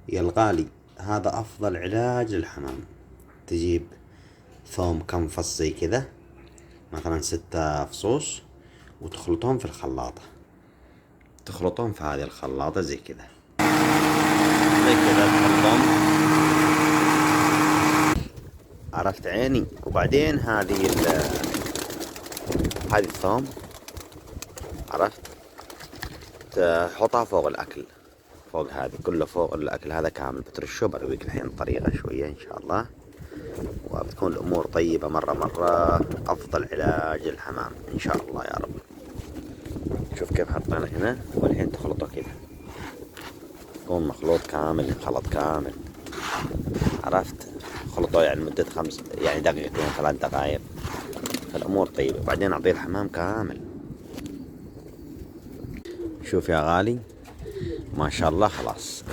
يا الغالي، هذا أفضل علاج للحمام. تجيب ثوم كم فص زي كذا، مثلا 6 فصوص، وتخلطهم في الخلاطة. تخلطهم في هذه الخلاطة زي كذا تخلطهم. عرفت عيني؟ وبعدين هذه الثوم، عرفت، تحطها فوق الأكل، فوق هذه كله، فوق الأكل هذا كامل. بترشه برويك الحين طريقة شوية إن شاء الله، وبتكون الأمور طيبة مرة. أفضل علاج للحمام إن شاء الله يا رب. شوف كيف حطينا هنا، والحين تخلطه كذا، يكون مخلوط كامل، خلط كامل، عرفت. خلطه يعني مدة 5 دقيقتين 3 دقائق، فالأمور طيبة. بعدين أعطيه الحمام كامل. شوف يا غالي، ما شاء الله، خلاص.